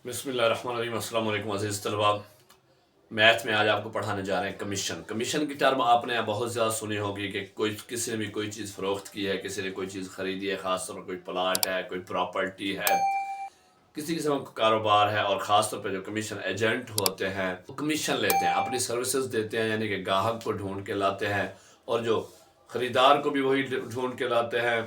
बिस्मिल्लाहिर्रहमानिर्रहीम। अस्सलाम वालेकुम अज़ीज़ तलबा। मैथ में आज आपको पढ़ाने जा रहे हैं कमीशन। कमीशन की टर्म आपने बहुत ज़्यादा सुनी होगी कि कोई किसी ने भी कोई चीज़ फ़रोख्त की है, किसी ने कोई चीज़ ख़रीदी है, ख़ास तौर पर कोई प्लाट है, कोई प्रॉपर्टी है, किसी किस्म का कारोबार है, और ख़ास तौर पर जो कमीशन एजेंट होते हैं वो कमीशन लेते हैं, अपनी सर्विसेज देते हैं, यानी कि ग्राहक को ढूंढ के लाते हैं, और जो ख़रीदार को भी वही ढूंढ के लाते हैं,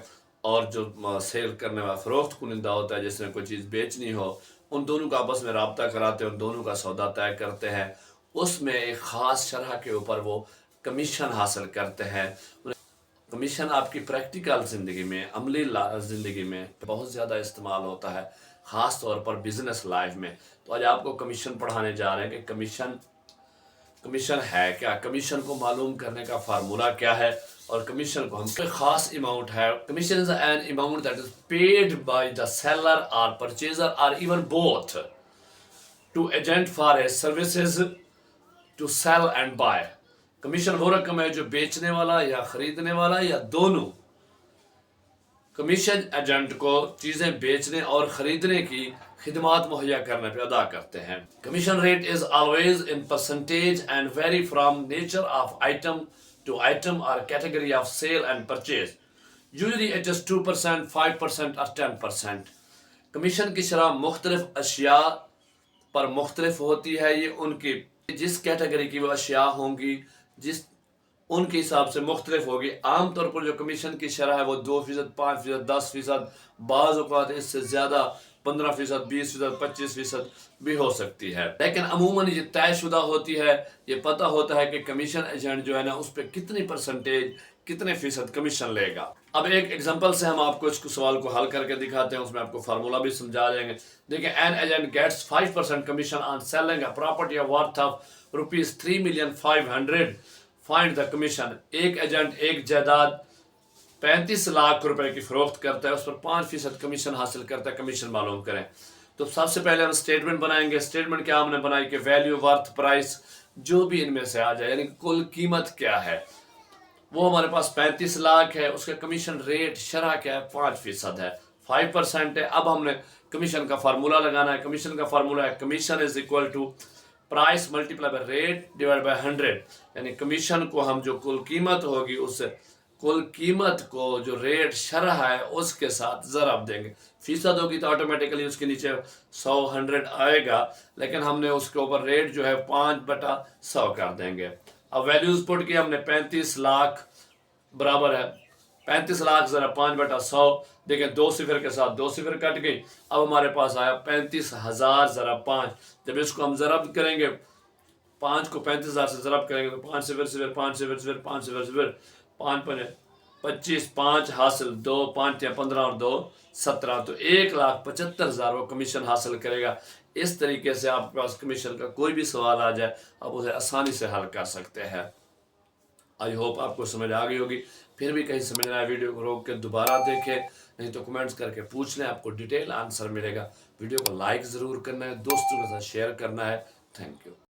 और जो सेल करने वाला फ़रोख्त कुनिंदा होता है जिसने कोई चीज़ बेचनी हो, उन दोनों का आपस में रब्ता कराते हैं, उन दोनों का सौदा तय करते हैं, उसमें एक ख़ास शरह के ऊपर वो कमीशन हासिल करते हैं। कमीशन आपकी प्रैक्टिकल ज़िंदगी में, अमली ज़िंदगी में बहुत ज़्यादा इस्तेमाल होता है, ख़ास तौर पर बिज़नेस लाइफ में। तो आज आपको कमीशन पढ़ाने जा रहे हैं कि कमीशन है क्या, कमीशन को मालूम करने का फार्मूला क्या है, और कमीशन को हम खास अमाउंट है। Commission is an amount that is paid by the seller और परचेजर और even both to agent for a services to sell and buy. Commission वो रकम है जो बेचने वाला या खरीदने वाला या दोनों कमीशन एजेंट को चीज़ें बेचने और ख़रीदने की खिदमात मुहैया करने पे अदा करते हैं। Commission rate is always in percentage and vary from nature of item to item और category of sale and purchase. Usually it is 2%, 5% और 10%। कमीशन की शरह मुख्तलिफ अशिया पर मुख्तलिफ होती है। ये उनकी जिस कैटेगरी की वो अशिया होंगी, जिस उनके हिसाब से मुख्तलिफ होगी। आम तौर पर जो कमीशन की शरह है वो 2%, 5%, 10%, बाज़ औक़ात इससे ज़्यादा 15%, 20%, 25% भी हो सकती है, लेकिन अमूमन ये तयशुदा होती है। ये पता होता है कि कमीशन एजेंट जो है ना, उस पर कितनी परसेंटेज, कितने फीसद कमीशन लेगा। अब एक एग्जांपल से हम आपको इस सवाल को हल करके दिखाते हैं, उसमें आपको फार्मूला भी समझा देंगे। देखिए, an agent gets 5% commission on selling a property worth of ₹3,500,000। Find the commission. एक एजेंट एक जायदाद 35 लाख रुपए की फरोख्त करता है, उस पर 5% कमीशन हासिल करता है। कमीशन मालूम करें। तो सबसे पहले हम स्टेटमेंट बनाएंगे। स्टेटमेंट क्या हमने बनाई कि वैल्यू, वर्थ, प्राइस, जो भी इनमें से आ जाए, यानी कुल कीमत क्या है, वो हमारे पास 35 लाख है। उसका कमीशन रेट शरह क्या है, 5% है, 5% है। अब हमने कमीशन का फार्मूला लगाना है। कमीशन का फार्मूला है commission is equal to price multiply by rate divide by 100। यानी कमीशन को हम जो कुल कीमत होगी, उस कुल कीमत को जो रेट शरह है उसके साथ ज़रब देंगे। फीसद होगी तो ऑटोमेटिकली उसके नीचे 100 आएगा, लेकिन हमने उसके ऊपर रेट जो है 5/100 कर देंगे। अब वैल्यूज पुट किया हमने। 35 लाख बराबर है 35 लाख ज़रा 5/100। देखें, 2 सिफर के साथ 2 सिफर कट गई। अब हमारे पास आया 35,000 ज़रा 5। जब इसको हम ज़रब करेंगे, 5 को 35,000 से ज़रब करेंगे तो 5 सिफर सिफर 5 सिफर सिफर 5 सिफर सिफर 5 पने 25, 5 हासिल 2, 5 या 15 और 2 17। तो 1,75,000 वो कमीशन हासिल करेगा। इस तरीके से आपके पास कमीशन का कोई भी सवाल आ जाए, आप उसे आसानी से हल कर सकते हैं। आई होप आपको समझ आ गई होगी। फिर भी कहीं समझ ना आए, वीडियो को रोक के दोबारा देखें, नहीं तो कमेंट्स करके पूछ लें, आपको डिटेल आंसर मिलेगा। वीडियो को लाइक ज़रूर करना है, दोस्तों के साथ शेयर करना है। Thank you.